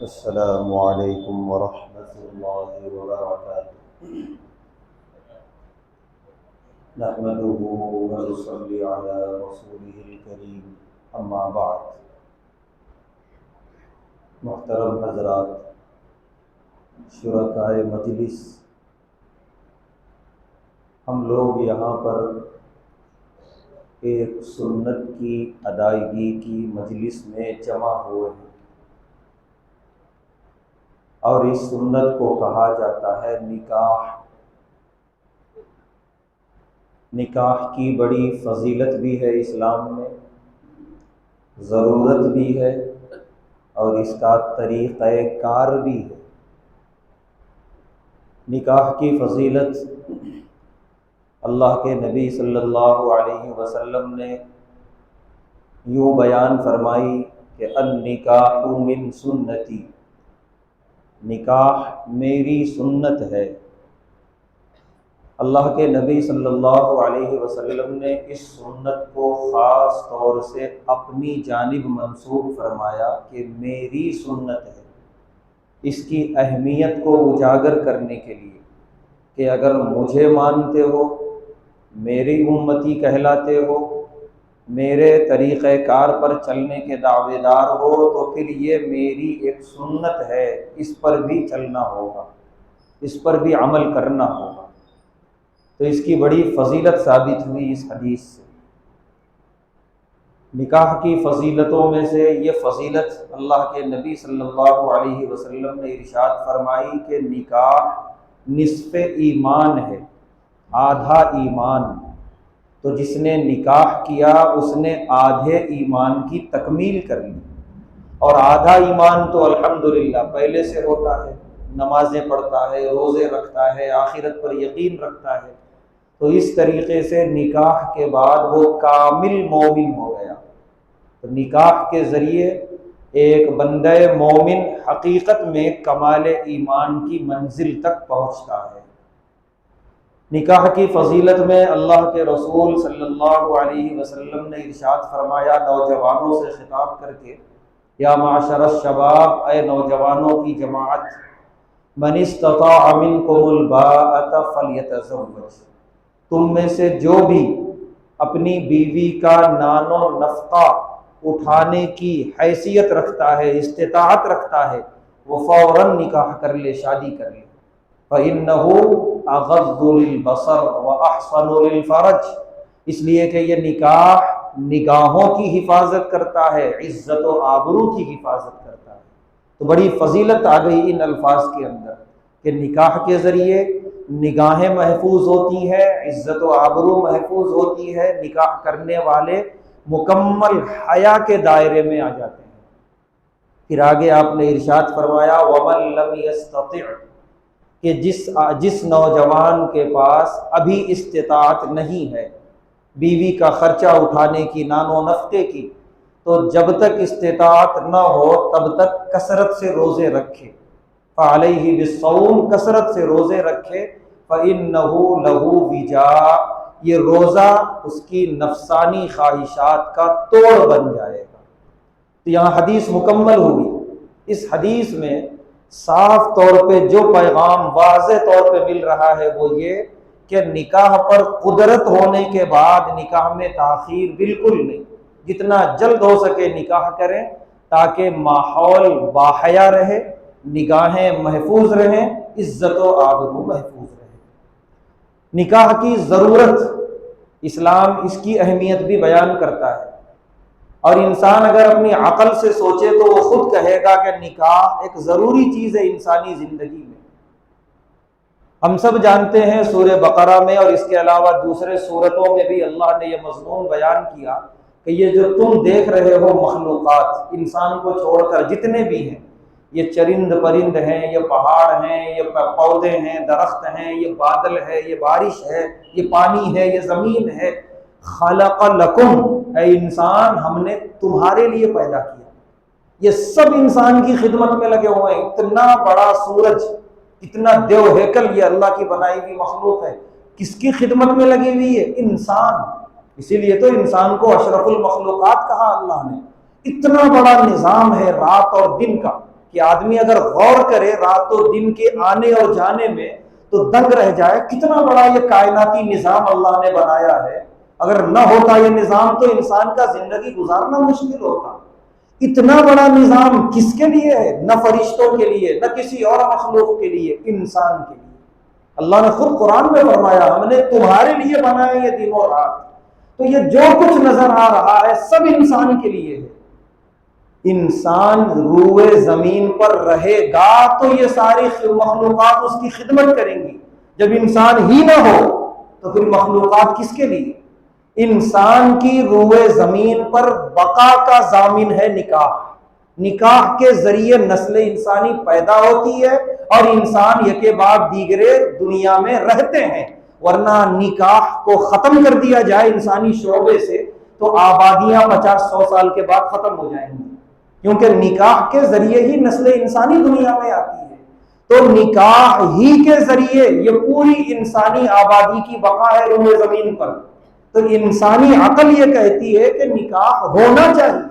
السلام علیکم ورحمۃ اللہ وبرکاتہ۔ نحمده ونصلی علی رسوله الکریم، اما بعد۔ محترم حضرات، شرکائے مجلس، ہم لوگ یہاں پر ایک سنت کی ادائیگی کی مجلس میں جمع ہوئے ہیں، اور اس سنت کو کہا جاتا ہے نکاح۔ نکاح کی بڑی فضیلت بھی ہے اسلام میں، ضرورت بھی ہے، اور اس کا طریقہ کار بھی ہے۔ نکاح کی فضیلت اللہ کے نبی صلی اللہ علیہ وسلم نے یوں بیان فرمائی کہ النکاح من سنتی، نکاح میری سنت ہے۔ اللہ کے نبی صلی اللہ علیہ وسلم نے اس سنت کو خاص طور سے اپنی جانب منسوب فرمایا کہ میری سنت ہے، اس کی اہمیت کو اجاگر کرنے کے لیے کہ اگر مجھے مانتے ہو، میری امتی کہلاتے ہو، میرے طریقہ کار پر چلنے کے دعوے دار ہو، تو پھر یہ میری ایک سنت ہے، اس پر بھی چلنا ہوگا، اس پر بھی عمل کرنا ہوگا۔ تو اس کی بڑی فضیلت ثابت ہوئی اس حدیث سے۔ نکاح کی فضیلتوں میں سے یہ فضیلت اللہ کے نبی صلی اللہ علیہ وسلم نے ارشاد فرمائی کہ نکاح نصف ایمان ہے، آدھا ایمان۔ تو جس نے نکاح کیا اس نے آدھے ایمان کی تکمیل کر لی، اور آدھا ایمان تو الحمدللہ پہلے سے ہوتا ہے، نمازیں پڑھتا ہے، روزے رکھتا ہے، آخرت پر یقین رکھتا ہے۔ تو اس طریقے سے نکاح کے بعد وہ کامل مومن ہو گیا۔ تو نکاح کے ذریعے ایک بندہ مومن حقیقت میں کمال ایمان کی منزل تک پہنچتا ہے۔ نکاح کی فضیلت میں اللہ کے رسول صلی اللہ علیہ وسلم نے ارشاد فرمایا، نوجوانوں سے خطاب کر کے، یا معاشر الشباب، اے نوجوانوں کی جماعت، من استطاع منکم الباءۃ فلیتزوج، تم میں سے جو بھی اپنی بیوی کا نان و نفقہ اٹھانے کی حیثیت رکھتا ہے، استطاعت رکھتا ہے، وہ فوراً نکاح کر لے، شادی کر لے۔ فإنہ اغض للبصر واحصن للفرج، اس لیے کہ یہ نکاح نگاہوں کی حفاظت کرتا ہے، عزت و آبرو کی حفاظت کرتا ہے۔ تو بڑی فضیلت آ گئی ان الفاظ کے اندر کہ نکاح کے ذریعے نگاہیں محفوظ ہوتی ہیں، عزت و آبرو محفوظ ہوتی ہے، نکاح کرنے والے مکمل حیا کے دائرے میں آ جاتے ہیں۔ پھر آگے آپ نے ارشاد فرمایا، وَمَن لَّمْ يَسْتَطِعْ، کہ جس نوجوان کے پاس ابھی استطاعت نہیں ہے بیوی کا خرچہ اٹھانے کی، نان و نفقے کی، تو جب تک استطاعت نہ ہو تب تک کثرت سے روزے رکھے، فعلیہ بالصوم، کثرت سے روزے رکھے، فإنہ لہ وجاء، یہ روزہ اس کی نفسانی خواہشات کا توڑ بن جائے گا۔ تو یہاں حدیث مکمل ہوئی۔ اس حدیث میں صاف طور پہ جو پیغام واضح طور پہ مل رہا ہے وہ یہ کہ نکاح پر قدرت ہونے کے بعد نکاح میں تاخیر بالکل نہیں، جتنا جلد ہو سکے نکاح کریں تاکہ ماحول باحیا رہے، نگاہیں محفوظ رہیں، عزت و آبرو محفوظ رہے۔ نکاح کی ضرورت اسلام اس کی اہمیت بھی بیان کرتا ہے، اور انسان اگر اپنی عقل سے سوچے تو وہ خود کہے گا کہ نکاح ایک ضروری چیز ہے انسانی زندگی میں۔ ہم سب جانتے ہیں سورہ بقرہ میں اور اس کے علاوہ دوسرے سورتوں میں بھی اللہ نے یہ مضمون بیان کیا کہ یہ جو تم دیکھ رہے ہو مخلوقات، انسان کو چھوڑ کر جتنے بھی ہیں، یہ چرند پرند ہیں، یہ پہاڑ ہیں، یہ پودے ہیں، درخت ہیں، یہ بادل ہے، یہ بارش ہے، یہ پانی ہے، یہ زمین ہے، خلق لکم، اے انسان ہم نے تمہارے لیے پیدا کیا۔ یہ سب انسان کی خدمت میں لگے ہوئے ہیں۔ اتنا بڑا سورج، اتنا دیو ہیکل، یہ اللہ کی بنائی ہوئی مخلوق ہے، کس کی خدمت میں لگی ہوئی ہے؟ انسان۔ اسی لیے تو انسان کو اشرف المخلوقات کہا اللہ نے۔ اتنا بڑا نظام ہے رات اور دن کا کہ آدمی اگر غور کرے رات و دن کے آنے اور جانے میں تو دنگ رہ جائے. کتنا بڑا یہ کائناتی نظام اللہ نے بنایا ہے. اگر نہ ہوتا یہ نظام تو انسان کا زندگی گزارنا مشکل ہوتا. اتنا بڑا نظام کس کے لیے ہے؟ نہ فرشتوں کے لیے، نہ کسی اور مخلوق کے لیے، انسان کے لیے. اللہ نے خود قرآن میں فرمایا ہم نے تمہارے لیے بنایا یہ دن اور رات. تو یہ جو کچھ نظر آ رہا ہے سب انسان کے لیے ہے. انسان روئے زمین پر رہے گا تو یہ ساری مخلوقات اس کی خدمت کریں گی. جب انسان ہی نہ ہو تو پھر مخلوقات کس کے لیے؟ انسان کی روئے زمین پر بقا کا ضامن ہے نکاح. نکاح کے ذریعے نسل انسانی پیدا ہوتی ہے اور انسان یکے بعد دیگرے دنیا میں رہتے ہیں. ورنہ نکاح کو ختم کر دیا جائے انسانی شعبے سے تو آبادیاں 50-100 سال کے بعد ختم ہو جائیں گی، کیونکہ نکاح کے ذریعے ہی نسل انسانی دنیا میں آتی ہے. تو نکاح ہی کے ذریعے یہ پوری انسانی آبادی کی بقا ہے روئے زمین پر. تو انسانی عقل یہ کہتی ہے کہ نکاح ہونا چاہیے،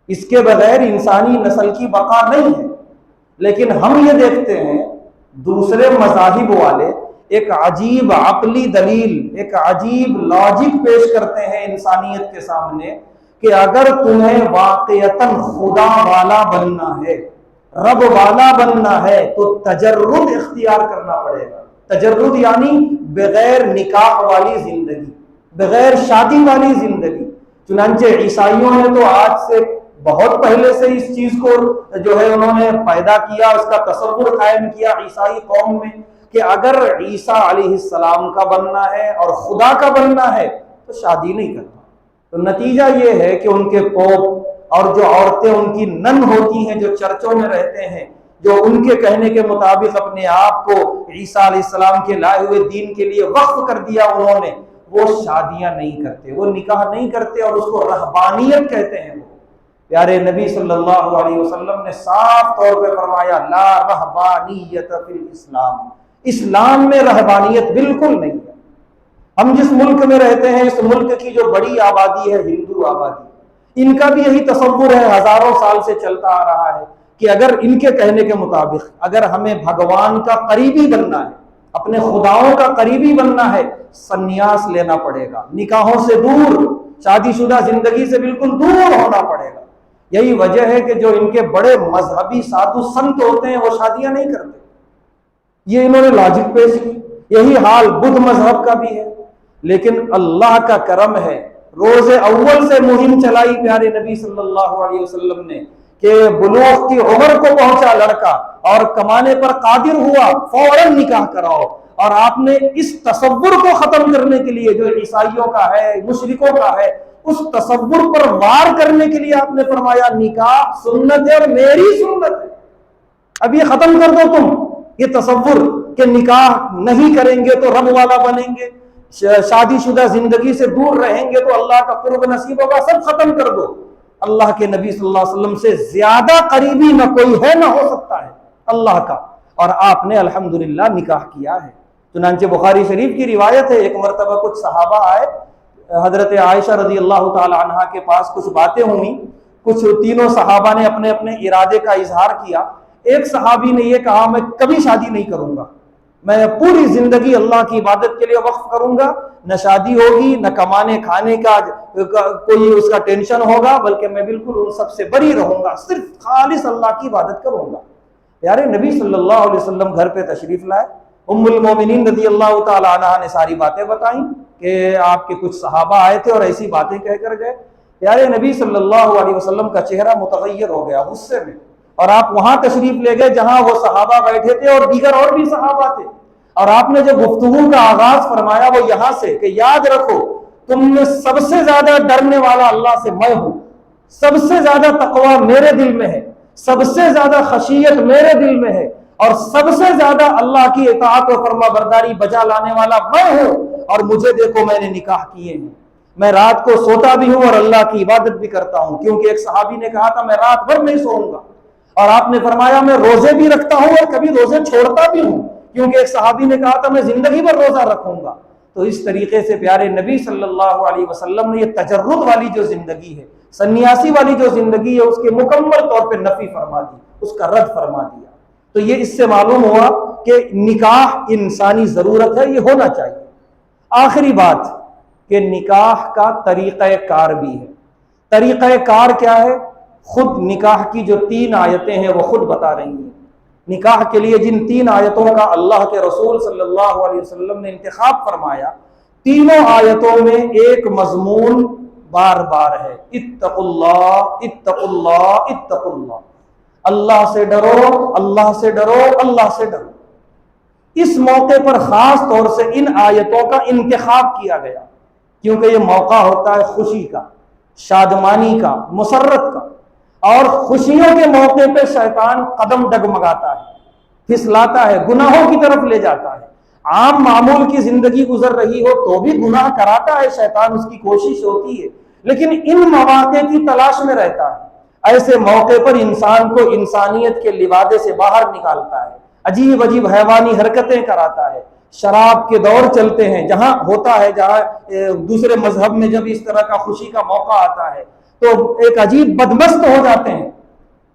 اس کے بغیر انسانی نسل کی بقا نہیں ہے. لیکن ہم یہ دیکھتے ہیں دوسرے مذاہب والے ایک عجیب عقلی دلیل، ایک عجیب لاجک پیش کرتے ہیں انسانیت کے سامنے کہ اگر تمہیں واقعتاً خدا والا بننا ہے، رب والا بننا ہے تو تجرد اختیار کرنا پڑے گا. تجرد یعنی بغیر نکاح والی زندگی، بغیر شادی والی زندگی. چنانچہ عیسائیوں نے تو آج سے بہت پہلے سے اس چیز کو جو ہے انہوں نے پیدا کیا، اس کا تصور قائم کیا عیسائی قوم میں کہ اگر عیسیٰ علیہ السلام کا بننا ہے اور خدا کا بننا ہے تو شادی نہیں کرنا. تو نتیجہ یہ ہے کہ ان کے پوپ اور جو عورتیں ان کی نن ہوتی ہیں جو چرچوں میں رہتے ہیں، جو ان کے کہنے کے مطابق اپنے آپ کو عیسیٰ علیہ السلام کے لائے ہوئے دین کے لیے وقف کر دیا انہوں نے، وہ شادیاں نہیں کرتے، وہ نکاح نہیں کرتے اور اس کو رہبانیت کہتے ہیں. وہ پیارے نبی صلی اللہ علیہ وسلم نے صاف طور پہ فرمایا لا رہبانیت فی الاسلام، اسلام میں رہبانیت بالکل نہیں ہے. ہم جس ملک میں رہتے ہیں اس ملک کی جو بڑی آبادی ہے ہندو آبادی، ان کا بھی یہی تصور ہے، ہزاروں سال سے چلتا آ رہا ہے کہ اگر ان کے کہنے کے مطابق اگر ہمیں بھگوان کا قریبی بننا ہے، اپنے خداؤں کا قریبی بننا ہے، سنیاس لینا پڑے گا، نکاحوں سے دور، شادی شدہ زندگی سے بالکل دور ہونا پڑے گا. یہی وجہ ہے کہ جو ان کے بڑے مذہبی سادھو سنت ہوتے ہیں وہ شادیاں نہیں کرتے. یہ انہوں نے لاجک پیش کی. یہی حال بدھ مذہب کا بھی ہے. لیکن اللہ کا کرم ہے، روز اول سے مہم چلائی پیارے نبی صلی اللہ علیہ وسلم نے کہ بلوغ کی عمر کو پہنچا لڑکا اور کمانے پر قادر ہوا، فوراً نکاح کراؤ. اور آپ نے اس تصور کو ختم کرنے کے لیے جو عیسائیوں کا ہے، مشرکوں کا ہے، اس تصور پر وار کرنے کے لیے آپ نے فرمایا نکاح سنت ہے اور میری سنت ہے. اب یہ ختم کر دو تم یہ تصور کہ نکاح نہیں کریں گے تو رب والا بنیں گے، شادی شدہ زندگی سے دور رہیں گے تو اللہ کا قرب نصیب ہوگا، سب ختم کر دو. اللہ کے نبی صلی اللہ علیہ وسلم سے زیادہ قریبی نہ کوئی ہے نہ ہو سکتا ہے اللہ کا. اور آپ نے الحمدللہ نکاح کیا ہے. چنانچہ بخاری شریف کی روایت ہے، ایک مرتبہ کچھ صحابہ آئے حضرت عائشہ رضی اللہ تعالی عنہا کے پاس، کچھ باتیں ہوئیں، کچھ تینوں صحابہ نے اپنے اپنے ارادے کا اظہار کیا. ایک صحابی نے یہ کہا میں کبھی شادی نہیں کروں گا، میں پوری زندگی اللہ کی عبادت کے لیے وقف کروں گا، نہ شادی ہوگی نہ کمانے کھانے کا کوئی اس کا ٹینشن ہوگا، بلکہ میں بالکل ان سب سے بری رہوں گا، صرف خالص اللہ کی عبادت کروں گا. پیارے نبی صلی اللہ علیہ وسلم گھر پہ تشریف لائے. ام المومنین رضی اللہ تعالی عنہا نے ساری باتیں بتائیں کہ آپ کے کچھ صحابہ آئے تھے اور ایسی باتیں کہہ کر گئے. پیارے نبی صلی اللہ علیہ وسلم کا چہرہ متغیر ہو گیا غصے میں، اور آپ وہاں تشریف لے گئے جہاں وہ صحابہ بیٹھے تھے اور دیگر اور بھی صحابہ تھے. اور آپ نے جو گفتگو کا آغاز فرمایا وہ یہاں سے کہ یاد رکھو تم میں سب سے زیادہ ڈرنے والا اللہ سے میں ہوں، سب سے زیادہ تقوی میرے دل میں ہے، سب سے زیادہ خشیت میرے دل میں ہے، اور سب سے زیادہ اللہ کی اطاعت و فرما برداری بجا لانے والا میں ہوں. اور مجھے دیکھو میں نے نکاح کیے ہیں، میں رات کو سوتا بھی ہوں اور اللہ کی عبادت بھی کرتا ہوں، کیونکہ ایک صحابی نے کہا تھا میں رات بھر نہیں سوؤں گا، اور آپ نے فرمایا میں روزے بھی رکھتا ہوں اور کبھی روزے چھوڑتا بھی ہوں، کیونکہ ایک صحابی نے کہا تھا میں زندگی بھر روزہ رکھوں گا. تو اس طریقے سے پیارے نبی صلی اللہ علیہ وسلم نے یہ تجرد والی جو زندگی ہے، سنیاسی والی جو زندگی ہے اس کے مکمل طور پہ نفی فرما دی، اس کا رد فرما دیا۔ تو یہ اس سے معلوم ہوا کہ نکاح انسانی ضرورت ہے، یہ ہونا چاہیے۔ آخری بات کہ نکاح کا طریقہ کار بھی ہے۔ طریقہ کار کیا ہے؟ خود نکاح کی جو 3 آیتیں ہیں وہ خود بتا رہی ہیں۔ نکاح کے لیے جن 3 آیتوں کا اللہ کے رسول صلی اللہ علیہ وسلم نے انتخاب فرمایا، تینوں آیتوں میں ایک مضمون بار بار ہے، اتقوا اللہ اتقوا اللہ اتقوا اللہ، اللہ سے ڈرو، اللہ سے ڈرو، اللہ سے ڈرو۔ اس موقع پر خاص طور سے ان آیتوں کا انتخاب کیا گیا کیونکہ یہ موقع ہوتا ہے خوشی کا، شادمانی کا، مسرت کا، اور خوشیوں کے موقع پہ شیطان قدم ڈگمگاتا ہے، پھسلاتا ہے، گناہوں کی طرف لے جاتا ہے۔ عام معمول کی زندگی گزر رہی ہو تو بھی گناہ کراتا ہے شیطان، اس کی کوشش ہوتی ہے، لیکن ان مواقع کی تلاش میں رہتا ہے۔ ایسے موقع پر انسان کو انسانیت کے لبادے سے باہر نکالتا ہے، عجیب عجیب حیوانی حرکتیں کراتا ہے۔ شراب کے دور چلتے ہیں، جہاں ہوتا ہے، جہاں دوسرے مذہب میں جب اس طرح کا خوشی کا موقع آتا ہے تو ایک عجیب بدمست ہو جاتے ہیں۔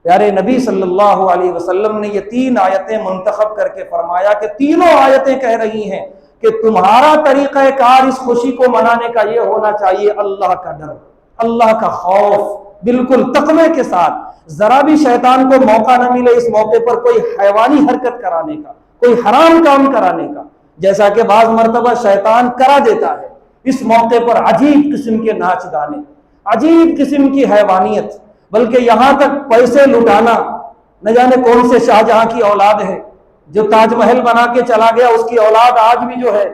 پیارے نبی صلی اللہ علیہ وسلم نے یہ 3 آیتیں منتخب کر کے فرمایا کہ تینوں آیتیں کہہ رہی ہیں کہ تمہارا طریقہ کار اس خوشی کو منانے کا یہ ہونا چاہیے اللہ کا ڈر، اللہ کا خوف، بالکل تقوی کے ساتھ۔ ذرا بھی شیطان کو موقع نہ ملے اس موقع پر کوئی حیوانی حرکت کرانے کا، کوئی حرام کام کرانے کا، جیسا کہ بعض مرتبہ شیطان کرا دیتا ہے۔ اس موقع پر عجیب قسم کے ناچ گانے، عجیب قسم کی حیوانیت، بلکہ یہاں تک پیسے لٹانا۔ نہ جانے کون سے شاہجہاں کی اولاد ہے جو تاج محل بنا کے چلا گیا، اس کی اولاد آج بھی جو ہے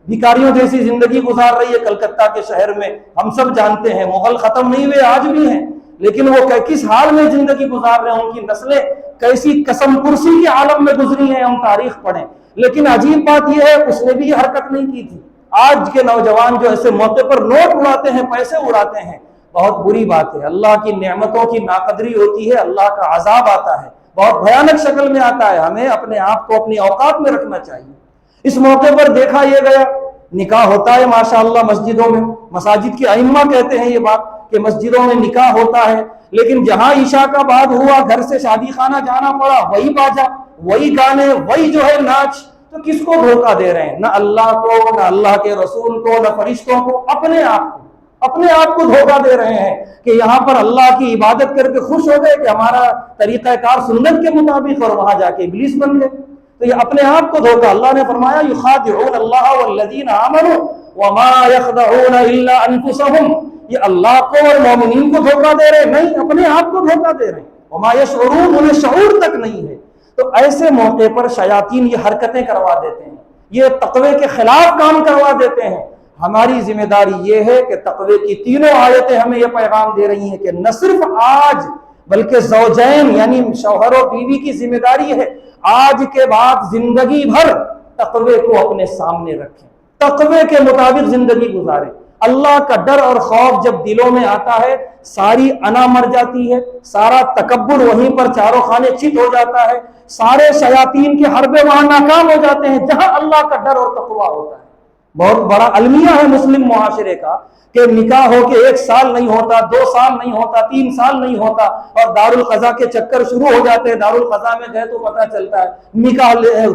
بھکاریوں جیسی زندگی گزار رہی ہے کلکتہ کے شہر میں۔ ہم سب جانتے ہیں مغل ختم نہیں ہوئے، آج بھی ہیں، لیکن وہ کس حال میں زندگی گزار رہے ہیں، ان کی نسلیں کیسی قسم پرسی کے عالم میں گزری ہیں، ہم تاریخ پڑھیں۔ لیکن عجیب بات یہ ہے اس نے بھی یہ حرکت نہیں کی تھی۔ آج کے نوجوان جو ایسے موقع پر نوٹ اڑاتے ہیں، پیسے اڑاتے ہیں، بہت بری بات ہے۔ اللہ کی نعمتوں کی ناقدری ہوتی ہے، اللہ کا عذاب آتا ہے، بہت بھیانک شکل میں آتا ہے۔ ہمیں اپنے آپ کو اپنی اوقات میں رکھنا چاہیے۔ اس موقع پر دیکھا یہ گیا نکاح ہوتا ہے ماشاءاللہ مسجدوں میں، مساجد کے ائمہ کہتے ہیں یہ بات کہ مسجدوں میں نکاح ہوتا ہے، لیکن جہاں عشاء کا بعد ہوا گھر سے شادی خانہ جانا پڑا، وہی باجا، وہی گانے، وہی جو ہے ناچ۔ تو کس کو دھوکہ دے رہے ہیں؟ نہ اللہ کو، نہ اللہ کے رسول کو، نہ فرشتوں کو، اپنے آپ کو دھوکہ دے رہے ہیں کہ یہاں پر اللہ کی عبادت کر کے خوش ہو گئے کہ ہمارا طریقہ کار سنت کے مطابق، اور وہاں جا کے ابلیس بن گئے۔ تو یہ اپنے آپ کو دھوکہ۔ اللہ نے فرمایا یخادعون اللہ والذین آمنوا وما یخدعون الا انفسهم، یہ اللہ کو اور مومنین کو دھوکہ دے رہے نہیں، اپنے آپ کو دھوکہ دے رہے ہیں۔ وما یشعرون، انہیں شعور تک نہیں ہے۔ تو ایسے موقع پر شیاطین یہ حرکتیں کروا دیتے ہیں، یہ تقوی کے خلاف کام کروا دیتے ہیں۔ ہماری ذمہ داری یہ ہے کہ تقوی کی تینوں آیتیں ہمیں یہ پیغام دے رہی ہیں کہ نہ صرف آج بلکہ زوجین یعنی شوہر و بیوی کی ذمہ داری ہے آج کے بعد زندگی بھر تقوی کو اپنے سامنے رکھیں، تقوی کے مطابق زندگی گزاریں۔ اللہ کا ڈر اور خوف جب دلوں میں آتا ہے ساری انا مر جاتی ہے، سارا تکبر وہیں پر چاروں خانے چت ہو جاتا ہے، سارے شیاطین کے حربے وہاں ناکام ہو جاتے ہیں جہاں اللہ کا ڈر اور تقوی ہوتا ہے۔ بہت بڑا المیہ ہے مسلم معاشرے کا کہ نکاح ہو کے 1 سال نہیں ہوتا، 2 سال نہیں ہوتا، 3 سال نہیں ہوتا، اور دارالقضاء کے چکر شروع ہو جاتے ہیں۔ دارالقضاء میں گئے تو پتہ چلتا ہے نکاح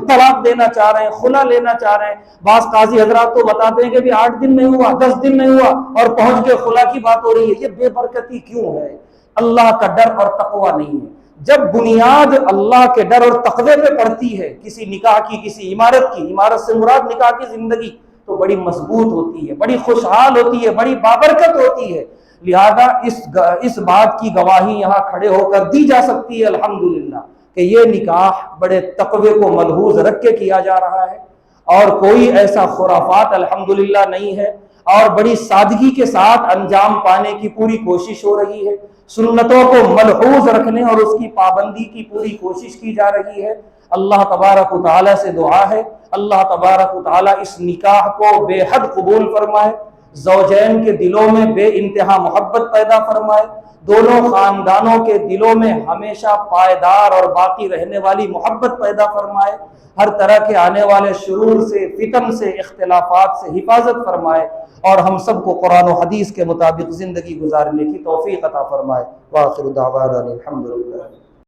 طلاق دینا چاہ رہے ہیں، خلا لینا چاہ رہے ہیں۔ بعض قاضی حضرات تو بتاتے ہیں کہ بھی 8 دن نہیں ہوا، 10 دن نہیں ہوا، اور پہنچ کے خلا کی بات ہو رہی ہے۔ یہ بے برکتی کیوں ہے؟ اللہ کا ڈر اور تقوی نہیں ہے۔ جب بنیاد اللہ کے ڈر اور تقوی پہ پڑتی ہے کسی نکاح کی، کسی عمارت کی، عمارت سے مراد نکاح کی زندگی، تو بڑی مضبوط ہوتی ہے، بڑی خوشحال ہوتی ہے، بڑی بابرکت ہوتی ہے۔ لہذا اس بات کی گواہی یہاں کھڑے ہو کر دی جا سکتی ہے الحمدللہ کہ یہ نکاح بڑے تقوی کو ملحوظ رکھ کے کیا جا رہا ہے، اور کوئی ایسا خرافات الحمدللہ نہیں ہے، اور بڑی سادگی کے ساتھ انجام پانے کی پوری کوشش ہو رہی ہے۔ سنتوں کو ملحوظ رکھنے اور اس کی پابندی کی پوری کوشش کی جا رہی ہے۔ اللہ تبارک و تعالیٰ سے دعا ہے اللہ تبارک و تعالیٰ اس نکاح کو بے حد قبول فرمائے، زوجین کے دلوں میں بے انتہا محبت پیدا فرمائے، دونوں خاندانوں کے دلوں میں ہمیشہ پائیدار اور باقی رہنے والی محبت پیدا فرمائے، ہر طرح کے آنے والے شرور سے، فتن سے، اختلافات سے حفاظت فرمائے، اور ہم سب کو قرآن و حدیث کے مطابق زندگی گزارنے کی توفیق عطا فرمائے۔ وآخر دعوانا الحمدللہ۔